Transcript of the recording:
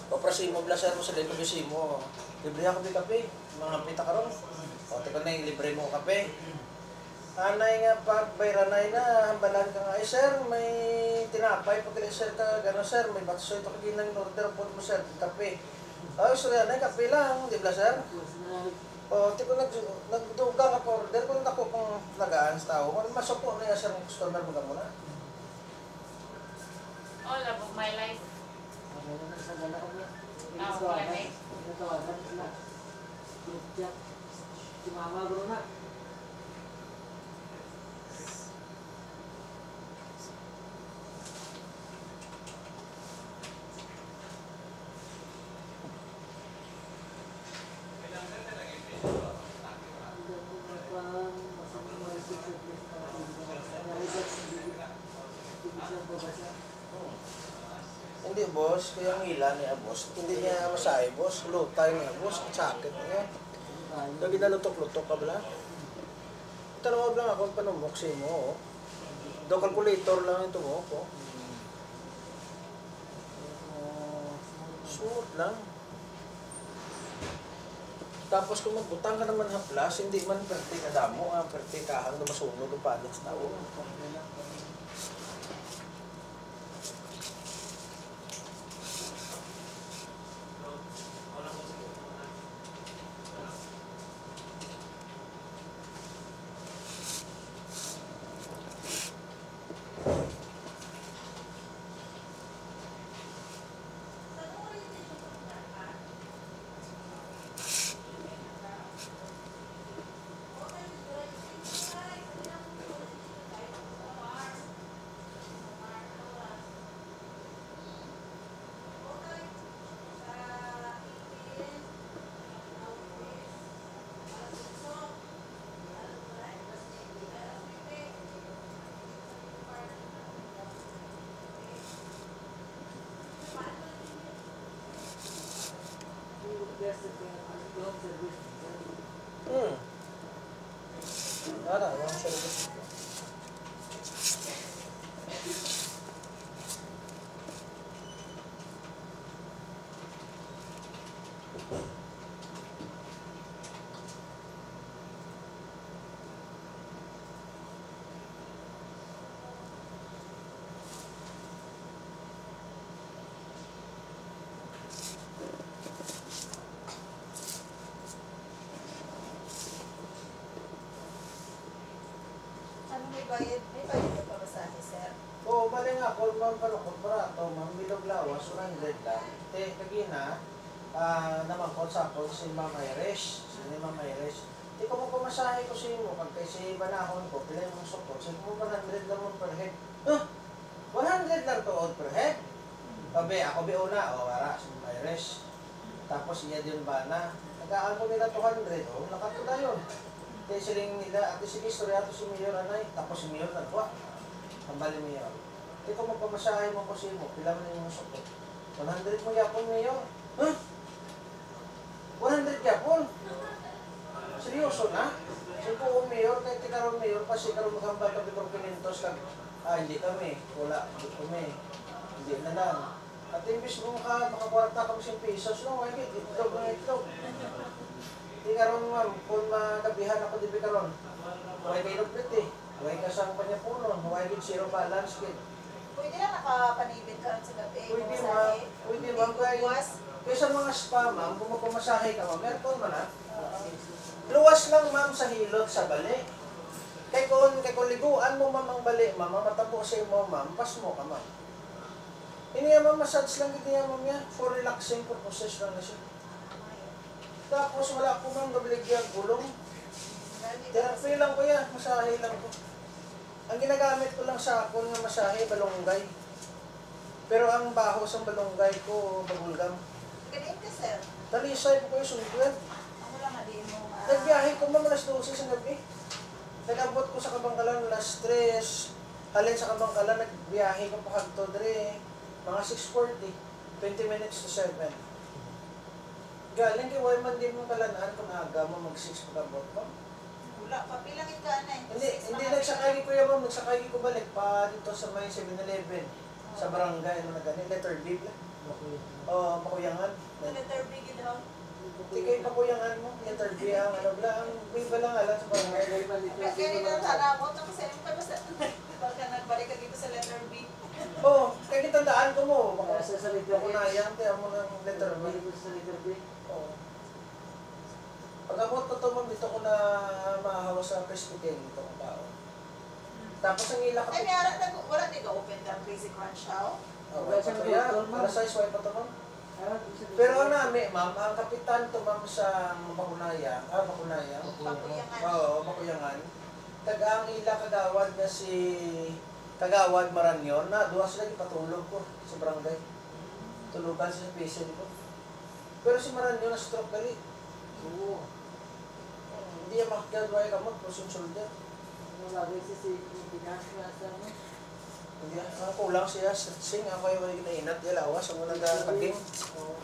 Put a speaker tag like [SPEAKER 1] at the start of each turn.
[SPEAKER 1] Paprasimo blaser mo sa dito bisimo. Libre ako ng kape. Mga pita karon. O teko na yung libre mo kape. Anay nga pagbayranay na hambalan ka nga, sir, may tinapay pag sir ka gano'n sir, may batso ito kaginang order po mo sir, kape. Sir, anay kape lang, di ba sir? O teko nagduga ka pa order kung ako kung nagaan sa tao. Masok po na sir ng customer mo muna.
[SPEAKER 2] All of my life.
[SPEAKER 1] Hindi boss, kaya ang ila niya boss. Hindi niya masahe boss, lutay niya boss, sakit niya. Lagi na lutok-lutok ka bala. Tanong lang ako panumuksin mo. Do calculator lang ito mo ko. Suot lang. Tapos kung magbutang ka naman haplas, hindi man perte ka damo, perte kahang na masunog ang palit sa tao. Ada, orang service.
[SPEAKER 3] May bayad ka pa sa akin, sir?
[SPEAKER 1] Oo, bali nga, call ma'am pa rin, komparato, ma'am, bilog lawas, 100 lang. Kagina, naman call sa ako, si Ma'am Irish, Di ko mo pumasahe ko sa inyo, pag kasi banahon ko, pila yung support, sabi mo 100 lang mo per head. 100 lang to odd per head? Sabi, ako una, wala, si Ma'am Irish. Tapos iya din ba na, nag-aan ko nila 200, nakato na yun. Kaya siling nila, ati sige, istorya ito si Mayor Anay, tapos si Mayor nagwa. Kambali Mayor. Hindi ko magpamasahe mo ko siya mo, pila mo na yung support. 100 mo yapon, Mayor. 100 yapon? Seryoso na? Sige po, Mayor, kahit ikaroon Mayor, kasi ikaroon maghambal kami ng pinintos kag, hindi kami, wala, hindi kami. Hindi na lang. At imbis mo makakuwarta kami sa pesos, no, ay, itlog na itlog. Hindi karon ma'am, kung magabihan ako di karon, huwag kayo nagplit eh. Huwag ka sa kanya puno, huwag kayo zero balance kit.
[SPEAKER 3] Pwede na nakapanibid ka rin sa gabi.
[SPEAKER 1] Pwede ma'am, kaya sa mga spa ma'am, kung magpamasahe ka ma'am, meron man na. Luwas lang ma'am sa hilot sa bali. Kaya kung liguan mo ma'am ang bali, ma'am, matabo sa mo ma'am, pas mo ka ma'am. Hindi nga ma'am, massage lang hindi nga ma'am yan, for relaxing purposes lang na siya. Tapos wala po ma'am nabligyan gulong. Therapy lang ko yan, masahe lang ko. Ang ginagamit ko lang sa ako ng masahe, balonggay. Pero ang baho sa balonggay ko, bagulgam.
[SPEAKER 3] Ganyan ka, sir?
[SPEAKER 1] Talisay po ko yung sungkod.
[SPEAKER 3] Ako lang hindi mo
[SPEAKER 1] Nagbiyahe ko ma'am alas 12 sa gabi. Nag-abot ko sa Kabangkalan alas 3. Halin sa Kabangkalan, nagbiyahe ko pa kagto dre. Mga 6:40, 20 minutes to 7. Galing kay Wyman din mong kalanaan kung aga mo mag-6 pagkabot mo.
[SPEAKER 3] Wala, papilangin ka na.
[SPEAKER 1] Hindi nagsakay ko yan ma'am, nagsakay ko balik pa dito sa may 7-Eleven. Sa barangay, ano na gani, letter B pala.
[SPEAKER 2] Okay.
[SPEAKER 1] O, pakuyangan.
[SPEAKER 3] Letter B yun daw.
[SPEAKER 1] Di kayo pakuyangan mo, letter B ang ano bla, ang B ba lang alam sa barangay.
[SPEAKER 3] Kaya rin ang sana ako, tapos ayun pa basta pagka nagbalik ka dito sa letter B.
[SPEAKER 1] Oo, kaya kitandaan ko mo.
[SPEAKER 2] Kaya
[SPEAKER 1] Baka
[SPEAKER 2] sa letter B.
[SPEAKER 1] pakunayang, kaya mo ng letter B.
[SPEAKER 2] Sa letter B.
[SPEAKER 1] Oo. Pag abot ko to, ma'am, dito ko na mahahawa sa Krispy Kreme, dito ko tao. Tapos ang ila
[SPEAKER 3] Ay,
[SPEAKER 1] ka
[SPEAKER 3] may arat na, wala di ka open the Crazy Crunch House.
[SPEAKER 1] okay, pa to yan. Para size, why pa to, ma'am? Pero ano namin, ma'am, ang kapitan to, ma'am, sa Bakunaya,
[SPEAKER 3] Pakuyangan.
[SPEAKER 1] Oo, Bakuyangan. Taga ang ila kagawad na si Kagawad Maranyon, na duha sila ipatulog ko sa barangay. Tulugan sa patient ko. Pero si Maranyon na stroke gali.
[SPEAKER 2] Oo.
[SPEAKER 1] Hindi yan makakagawa kamot, puso yung shoulder.
[SPEAKER 2] Ano lagi si Pinas na sa ano?
[SPEAKER 1] Hindi, ang kulang siya, sing ako yung inainat, yalawas, ang mga nagkakaging.
[SPEAKER 2] Oo.